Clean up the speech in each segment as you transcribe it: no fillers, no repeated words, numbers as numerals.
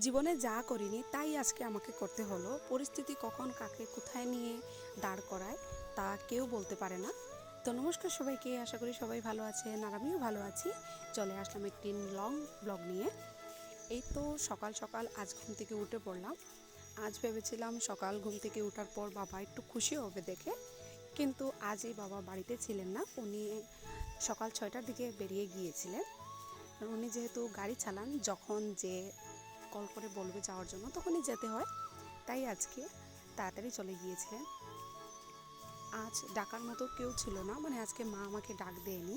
জীবনে যা করিনি তাই আজকে আমাকে করতে হলো। পরিস্থিতি কখন কাকে কোথায় নিয়ে দাঁড় করায় তা কেউ বলতে পারে না। তো নমস্কার সবাইকে, আশা করি সবাই ভালো আছেন আর আমিও ভালো আছি। চলে আসলাম একটি লং ব্লগ নিয়ে। এই তো সকাল সকাল আজ ঘুম থেকে উঠে পড়লাম। আজ ভেবেছিলাম সকাল ঘুম থেকে ওঠার পর বাবা একটু খুশি হবে দেখে, কিন্তু আজ এই বাবা বাড়িতে ছিলেন না। উনি সকাল 6টার দিকে বেরিয়ে গিয়েছিলেন। উনি যেহেতু গাড়ি চালান, যখন যে কল করে বলবে যাওয়ার জন্য তখনই যেতে হয়, তাই আজকে তাড়াতাড়ি চলে গিয়েছিলেন। আজ ডাকার মতো কেউ ছিল না, মানে আজকে মা আমাকে ডাক দেয়নি।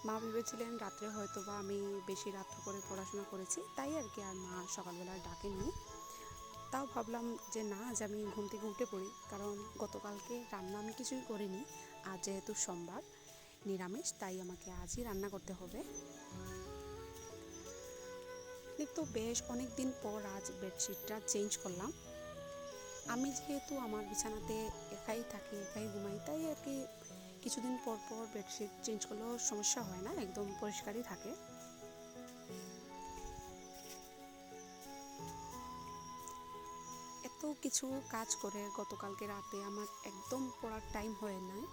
মা ভেবেছিলেন রাত্রে হয়তো বা আমি বেশি রাত্র করে পড়াশোনা করেছি, তাই আর কি, আর মা সকালবেলা ডাকেননি। তাও ভাবলাম যে না, আজ আমি ঘুম থেকে উঠে পড়ি, কারণ গতকালকে রান্না আমি কিছুই করিনি। আজ যেহেতু সোমবার নিরামিষ, তাই আমাকে আজই রান্না করতে হবে। তো বেশ অনেক দিন পর আজ বেডশিটটা চেঞ্জ করলাম। আমি যেহেতু আমার বিছানাতে একাই থাকি, একাই ঘুমাই, তাই আর কি কিছুদিন পর পর বেডশিট চেঞ্জ করলেও সমস্যা হয় না, একদম পরিষ্কারই থাকে। এত কিছু কাজ করে গতকালকে রাতে আমার একদম পড়ার টাইম হয়ে নাই।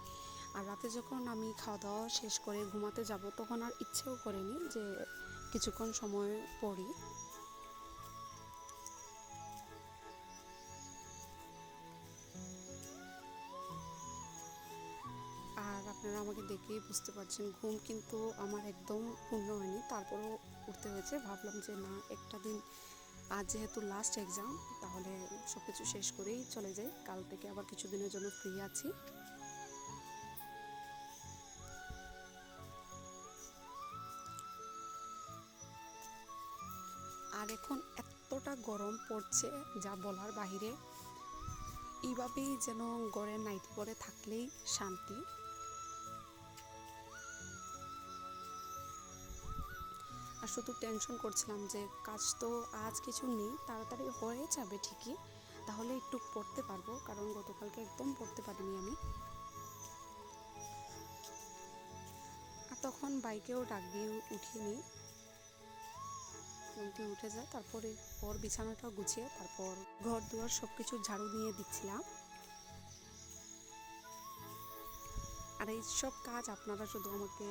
আর রাতে যখন আমি খাওয়া দাওয়া শেষ করে ঘুমাতে যাব, তখন আর ইচ্ছেও করেনি যে কিছুক্ষণ সময় পড়ি। আর আপনারা আমাকে দেখেই বুঝতে পারছেন, ঘুম কিন্তু আমার একদম পূর্ণ হয়নি, তারপরও উঠতে হয়েছে। ভাবলাম যে না, একটা দিন, আজ যেহেতু লাস্ট এক্সাম, তাহলে সব কিছু শেষ করেই চলে যাই। কাল থেকে আবার কিছুদিনের জন্য ফ্রি আছি। আর এখন এতটা গরম পড়ছে যা বলার বাহিরে। এইভাবেই যেন ঘরের নাইটি পরে থাকলেই শান্তি। আর শুধু টেনশন করছিলাম যে কাজ তো আজ কিছু নেই, তাড়াতাড়ি হয়ে যাবে ঠিকই, তাহলে একটু পড়তে পারবো, কারণ গতকালকে একদম পড়তে পারিনি আমি। আর তখন বাইকেও ডাক দিয়ে উঠিয়ে নিই, উঠে যায়, তারপরে ওর বিছানাটা গুছিয়ে তারপর ঘর দুয়ার সব কিছু ঝাড়ু দিয়ে দিচ্ছিলাম। আর এই সব কাজ আপনারা শুধু আমাকে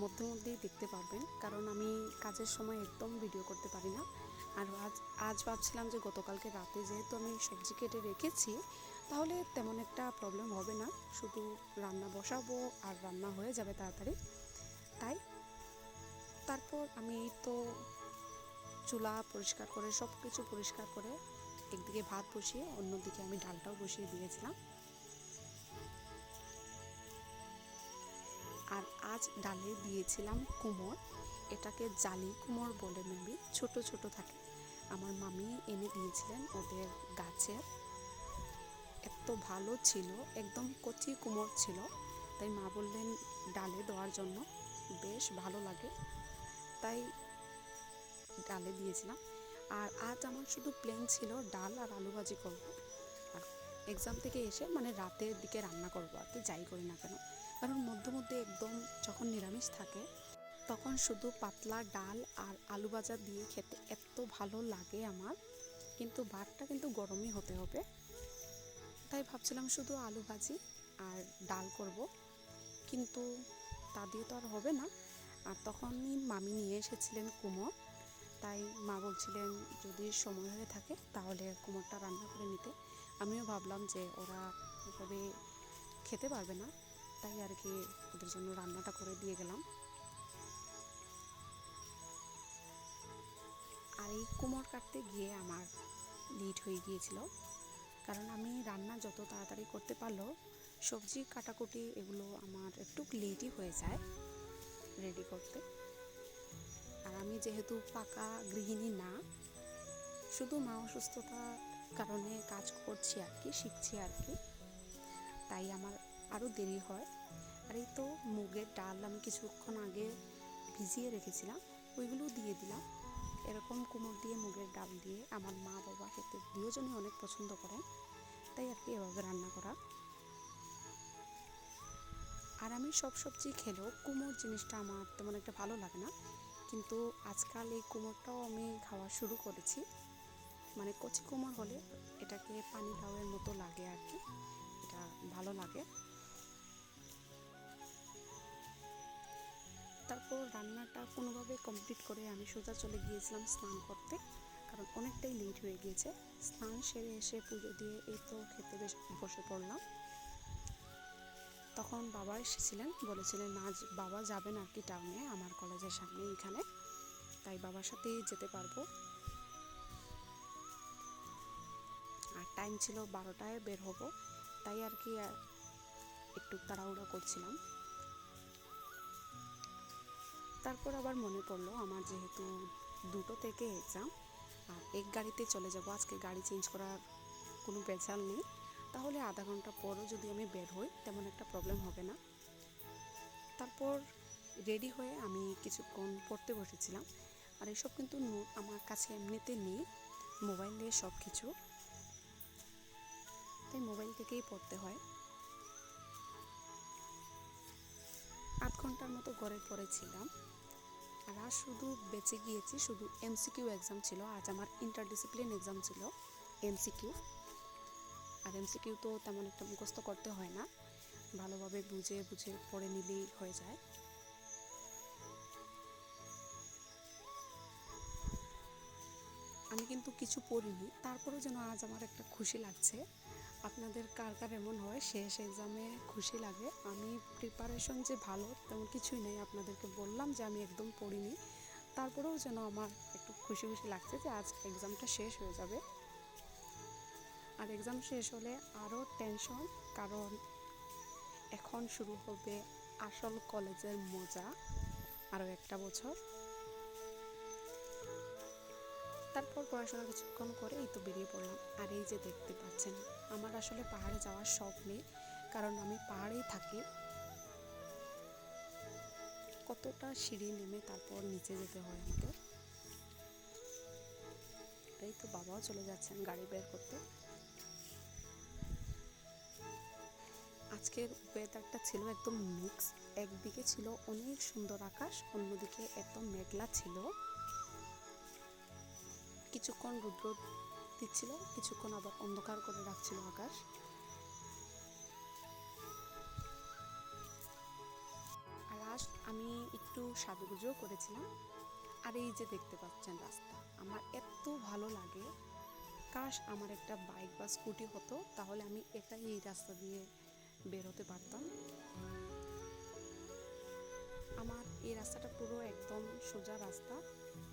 মধ্যে মধ্যেই দেখতে পারবেন, কারণ আমি কাজের সময় একদম ভিডিও করতে পারি না। আর আজ ভাবছিলাম যে গতকালকে রাতে যেহেতু আমি সবজি কেটে রেখেছি, তাহলে তেমন একটা প্রবলেম হবে না, শুধু রান্না বসাবো আর রান্না হয়ে যাবে তাড়াতাড়ি। তাই তারপর আমি এই তো চুলা পরিষ্কার করে সব কিছু পরিষ্কার করে একদিকে ভাত বসিয়ে অন্যদিকে আমি ডালটাও বসিয়ে দিয়েছিলাম। আর আজ ডালে দিয়েছিলাম কুমড়, এটাকে জালি কুমড় বলে, মেবি ছোট ছোট থাকে। আমার মামি এনে দিয়েছিলেন ওদের গাছের, এত ভালো ছিল, একদম কচি কুমড় ছিল। তাই মা বললেন ডালে দেওয়ার জন্য, বেশ ভালো লাগে, তাই ডালে দিয়েছিলাম। আর আজ আমার শুধু প্লেন ছিল, ডাল আর আলু ভাজি করবো। আর এক্সাম থেকে এসে মানে রাতের দিকে রান্না করবো আর কি, যাই করি না কেন, কারণ মধ্যে মধ্যে একদম যখন নিরামিষ থাকে তখন শুধু পাতলা ডাল আর আলু ভাজা দিয়ে খেতে এত ভালো লাগে আমার, কিন্তু ভাতটা কিন্তু গরমই হতে হবে। তাই ভাবছিলাম শুধু আলু ভাজি আর ডাল করব, কিন্তু তা দিয়ে তো আর হবে না। আর তখনই মামি নিয়ে এসেছিলেন কুমড়, তাই মা বলছিলেন যদি সময় হয়ে থাকে তাহলে কুমড়টা রান্না করে নিতে। আমিও ভাবলাম যে ওরা এভাবে খেতে পারবে না, তাই আর কি ওদের জন্য রান্নাটা করে দিয়ে গেলাম। আর এই কুমড় কাটতে গিয়ে আমার লেট হয়ে গিয়েছিল, কারণ আমি রান্না যত তাড়াতাড়ি করতে পারলেও সবজি কাটাকুটি এগুলো আমার একটু লেটই হয়ে যায় রেডি করতে। আর আমি যেহেতু পাকা গৃহিণী না, শুধু মা অসুস্থতার কারণে কাজ করছি আর কি, শিখছি আর কি, তাই আমার আরও দেরি হয়। আর এই তো মুগের ডাল আমি কিছুক্ষণ আগে ভিজিয়ে রেখেছিলাম, ওইগুলো দিয়ে দিলাম। এরকম কুমড় দিয়ে মুগের ডাল দিয়ে আমার মা বাবা খেতে দুজনই অনেক পছন্দ করেন, তাই আর কি এভাবে রান্না করা। আর আমি সব সবজি খেলেও কুমড় জিনিসটা আমার তেমন একটা ভালো লাগে না, কিন্তু আজকাল এই কুমড়টাও আমি খাওয়া শুরু করেছি। মানে কচি কুমড় হলে এটাকে পানি লাউয়ের মতো লাগে আর কি, এটা ভালো লাগে। তারপর রান্নাটা কোনোভাবে কমপ্লিট করে আমি সোজা চলে গিয়েছিলাম স্নান করতে, কারণ অনেকটাই লেট হয়ে গিয়েছে। স্নান সেরে এসে পুজো দিয়ে এই তো খেতে বসে পড়লাম। তখন বাবা এসেছিলেন, বলেছিলেন না বাবা যাবেন আর কি টাউনে, আমার কলেজের সামনে এখানে, তাই বাবার সাথেই যেতে পারবো। আর টাইম ছিল 12টায় বের হব, তাই আর কি একটু তাড়াহুড়ো করছিলাম। তারপর আবার মনে পড়লো আমার যেহেতু 2টো থেকে এক্সাম, আর এক গাড়িতে চলে যাব, আজকে গাড়ি চেঞ্জ করার কোনো ভেজাল নেই, তাহলে আধা ঘন্টা পরও যদি আমি বের হই তেমন একটা প্রবলেম হবে না। তারপর রেডি হয়ে আমি কিছুক্ষণ পড়তে বসেছিলাম। আর এসব কিন্তু নোট আমার কাছে এমনিতে নেই, মোবাইলে সব কিছু, তাই মোবাইল থেকেই পড়তে হয়। আধ ঘন্টার মতো ঘরে পড়েছিলাম। আর আজ শুধু বেঁচে গিয়েছি, শুধু এমসিকিউ এক্সাম ছিল, আজ আমার ইন্টারডিসিপ্লিন এক্সাম ছিল এমসিকিউ। আর এমসিকিউ তো তেমন একটা মুখস্থ করতে হয় না, ভালোভাবে বুঝে বুঝে পড়ে নিলেই হয়ে যায়। আমি কিন্তু কিছু পড়িনি, তারপরেও যেন আজ আমার একটা খুশি লাগছে। আপনাদের কার কার এমন হয় শেষ এক্সামে খুশি লাগে? আমি প্রিপারেশন যে ভালো তেমন কিছুই নেই, আপনাদেরকে বললাম যে আমি একদম পড়িনি, তারপরেও যেন আমার একটু খুশি খুশি লাগছে যে আজ এক্সামটা শেষ হয়ে যাবে। আর এক্সাম শেষ হলে আরও টেনশন, কারণ এখন শুরু হবে আসল কলেজের মজা, আরও একটা বছর। তারপর পড়াশোনা কিছুক্ষণ করে এই তো বেরিয়ে পড়লাম। আর এই যে দেখতে পাচ্ছেন, আমার আসলে পাহাড়ে যাওয়ার শখ নেই, কারণ আমি পাহাড়েই থাকি। কতটা সিঁড়ি নেমে তারপর নিচে যেতে হয় আমাদের। এই তো বাবাও চলে যাচ্ছেন গাড়ি বের করতে। আজকের ওয়েদারটা ছিল একদম মিক্স, একদিকে ছিল অনেক সুন্দর আকাশ, অন্যদিকে এত মেঘলা ছিল। কিছুক্ষণ রৌদ্র দিচ্ছিল, কিছুক্ষণ আবার অন্ধকার করে রাখছিল আকাশ। আর আজ আমি একটু সাজুগুজুও করেছিলাম। আর এই যে দেখতে পাচ্ছেন রাস্তা, আমার এত ভালো লাগে। কাশ আমার একটা বাইক বা স্কুটি হতো, তাহলে আমি একাই এই রাস্তা দিয়ে বের হতে পারতাম। আমার এই রাস্তাটা পুরো একদম সোজা রাস্তা,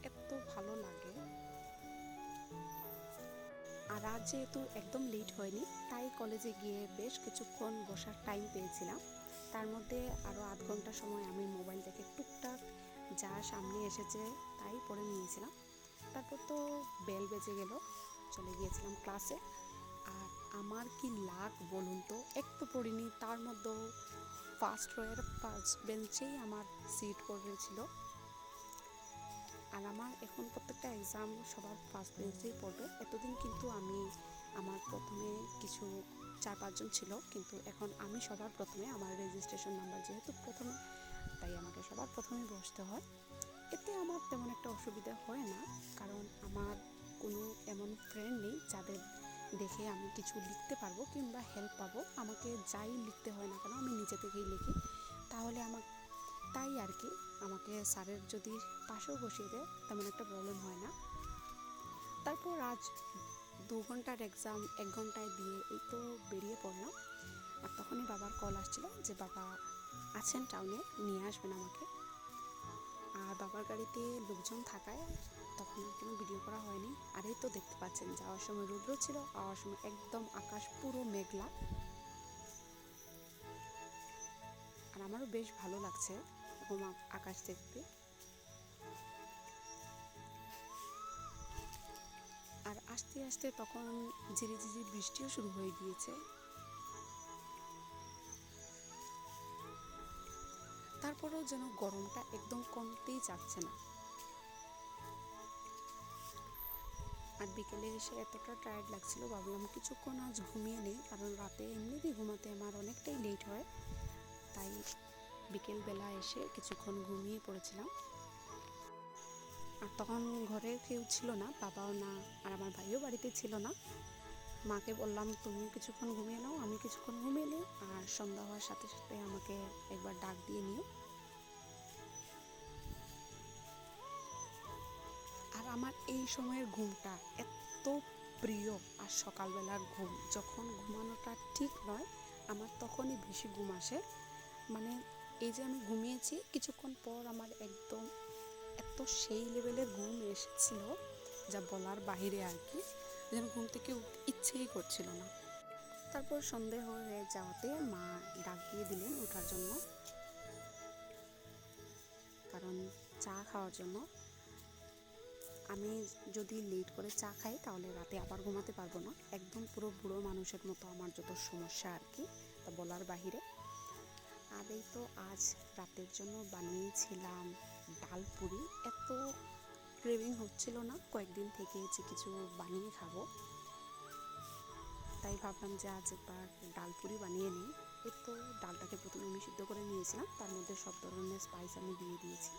এত ভালো লাগে। আর আজ যেহেতু একদম লেট হয়নি, তাই কলেজে গিয়ে বেশ কিছুক্ষণ বসার টাইম পেয়েছিলাম। তার মধ্যে আরও আধ ঘন্টা সময় আমি মোবাইল থেকে টুকটাক যা সামনে এসেছে তাই পড়ে নিয়েছিলাম। তারপর তো বেল বেজে গেল, চলে গিয়েছিলাম ক্লাসে। আর আমার কি লাক বলুন তো, একটু পড়িনি, তার মধ্যেও ফার্স্ট রোয়ের ফার্স্ট বেঞ্চেই আমার সিট পড়েছিল। আর আমার এখন প্রত্যেকটা এক্সাম সবার ফার্স্ট বেঞ্চেই পড়বে। এতদিন কিন্তু আমি আমার প্রথমে কিছু 4-5 জন ছিল, কিন্তু এখন আমি সবার প্রথমে, আমার রেজিস্ট্রেশন নাম্বার যেহেতু প্রথমে, তাই আমাকে সবার প্রথমে বসতে হয়। এতে আমার তেমন একটা অসুবিধা হয় না, কারণ আমার কোনো এমন ফ্রেন্ড নেই যাদের দেখে আমি কিছু লিখতে পারবো কিংবা হেল্প পাবো। আমাকে যাই লিখতে হয় না কেন আমি নিজে থেকেই লিখি, তাহলে তাই আর কি আমাকে স্যারের যদি পাশেও বসিয়ে দেয় তেমন একটা প্রবলেম হয় না। তারপর আজ 2 ঘন্টার এক্সাম 1 ঘন্টায় দিয়ে এই তো বেরিয়ে পড়লাম। আর তখনই বাবার কল আসছিল যে বাবা আছেন টাউনে, নিয়ে আসবেন আমাকে। আর বাবার গাড়িতে লোকজন থাকায় তখন আর কোনো ভিডিও করা হয়নি। আর এই তো দেখতে পাচ্ছেন, যাওয়ার সময় রৌদ্র ছিল, আওয়ার সময় একদম আকাশ পুরো মেঘলা। আর আমারও বেশ ভালো লাগছে এরকম আকাশ দেখতে। আর আস্তে আস্তে তখন ঝিরিঝিরি বৃষ্টিও শুরু হয়ে গিয়েছে। তারপরেও যেন গরমটা একদম কমতেই চাচ্ছে না। আর বিকেলে এসে এতটা টায়ার্ড লাগছিল, ভাবলাম কিছুক্ষণ আজ ঘুমিয়ে নেই, কারণ রাতে এমনিতেই ঘুমাতে আমার অনেকটাই লেট হয়, তাই বিকেলবেলা এসে কিছুক্ষণ ঘুমিয়ে পড়েছিলাম। আর তখন ঘরে কেউ ছিল না, বাবাও না আর আমার ভাইও বাড়িতে ছিল না। মাকে বললাম তুমি কিছুক্ষণ ঘুমিয়ে নাও, আমি কিছুক্ষণ ঘুমিয়ে নিই, আর সন্ধ্যা হওয়ার সাথে সাথে আমাকে একবার ডাক দিয়ে নিও। আর আমার এই সময়ের ঘুমটা এত প্রিয়, আর সকালবেলার ঘুম যখন ঘুমানোটা ঠিক নয় আমার তখনই বেশি ঘুম আসে। মানে এই যে আমি ঘুমিয়েছি কিছুক্ষণ পর আমার একদম এত সেই লেভেলের ঘুম এসেছিল যা বলার বাহিরে আর কি, যেন ঘুম থেকে ইচ্ছেই করছিল না। তারপর সন্ধে হয়ে যাওয়াতে মা ডাক দিয়ে দিলেন ওঠার জন্য, কারণ চা খাওয়ার জন্য। আমি যদি লেট করে চা খাই তাহলে রাতে আবার ঘুমাতে পারবো না, একদম পুরো বুড়ো মানুষের মতো আমার যত সমস্যা আর কি, তা বলার বাহিরে। আর এই তো আজ রাতের জন্য বানিয়েছিলাম ডাল পুরি। এত ক্রেভিং হচ্ছিল না কয়েকদিন থেকে যে কিছু বানিয়ে খাবো, তাই ভাবলাম যে আজ একবার ডাল পুরি বানিয়ে নিই। এই তো ডালটাকে প্রথমে আমি সিদ্ধ করে নিয়েছিলাম, তার মধ্যে সব ধরনের স্পাইস আমি দিয়ে দিয়েছি,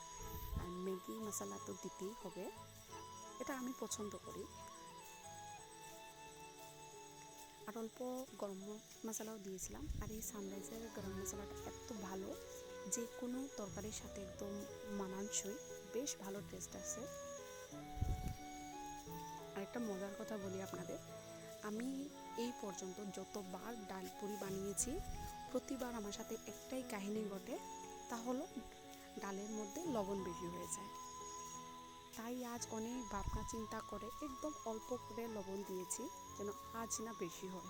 আর ম্যাগি মশলা তো দিতেই হবে, এটা আমি পছন্দ করি। আর অল্প গরম মশলাও দিয়েছিলাম। আর এই সানরাইজের গরম মশলাটা এত ভালো, যে কোনো তরকারির সাথে একদম মানানসই, বেশ ভালো টেস্ট আছে। আর একটা মজার কথা বলি আপনাদের, আমি এই পর্যন্ত যতবার ডাল পুরি বানিয়েছি প্রতিবার আমার সাথে একটাই কাহিনী ঘটে, তা হলো ডালের মধ্যে লবণ বেশি হয়ে যায়। তাই আজ অনেক ভাবনা চিন্তা করে একদম অল্প করে লবণ দিয়েছি, যেন আজ না বেশি হয়।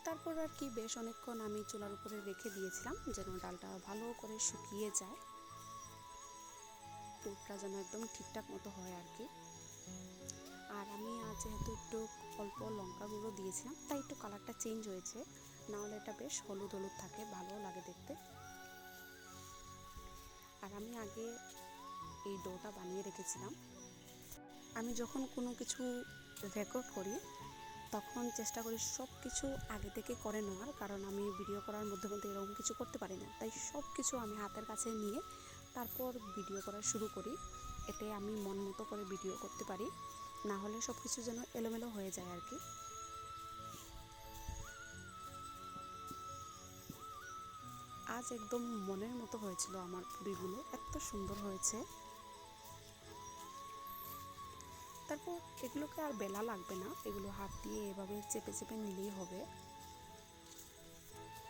তারপর আর কি বেশ অনেকক্ষণ আমি চুলার উপরে রেখে দিয়েছিলাম যেন ডালটা ভালো করে শুকিয়ে যায়, পুরটা যেন একদম ঠিকঠাক মতো হয় আর কি। আর আমি আজ যেহেতু একটু অল্প লঙ্কা গুঁড়ো দিয়েছিলাম তাই একটু কালারটা চেঞ্জ হয়েছে, নাহলে এটা বেশ হলুদ হলুদ থাকে, ভালো লাগে দেখতে। আর আমি আগে এই ডোটা বানিয়ে রেখেছিলাম। আমি যখন কোনো কিছু রেকর্ড করি তখন চেষ্টা করি সব কিছু আগে থেকে করে নেওয়ার, কারণ আমি ভিডিও করার মধ্যে মধ্যে এরকম কিছু করতে পারি না, তাই সব কিছু আমি হাতের কাছে নিয়ে তারপর ভিডিও করা শুরু করি, এতে আমি মন মতো করে ভিডিও করতে পারি, না হলে সব কিছু যেন এলোমেলো হয়ে যায় আর কি। আজ একদম মনের মতো হয়েছিল আমার পুরিগুলো, এত সুন্দর হয়েছে। তারপর এগুলোকে আর বেলা লাগবে না, এগুলো হাত দিয়ে এভাবে চেপে চেপে নিলেই হবে।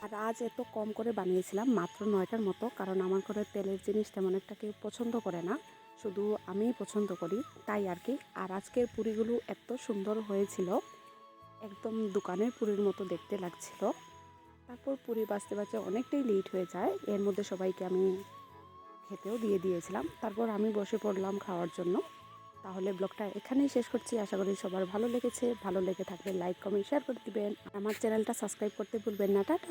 আর আজ এত কম করে বানিয়েছিলাম, মাত্র 9টার মতো, কারণ আমার ঘরে তেলের জিনিস তেমন একটা কেউ পছন্দ করে না, শুধু আমিই পছন্দ করি, তাই আর কি। আর আজকের পুরিগুলো এত সুন্দর হয়েছিল, একদম দোকানের পুরির মতো দেখতে লাগছিল। তারপর পুরি বাজতে বাজতে অনেকটাই লেট হয়ে যায়, এর মধ্যে সবাইকে আমি খেতেও দিয়ে দিয়েছিলাম। তারপর আমি বসে পড়লাম খাওয়ার জন্য। তাহলে ব্লগটা এখানেই শেষ করছি, আশা করি সবার ভালো লেগেছে। ভালো লেগে থাকলে লাইক কমেন্ট শেয়ার করে দিবেন, আমার চ্যানেলটা সাবস্ক্রাইব করতে ভুলবেন না। টাটা।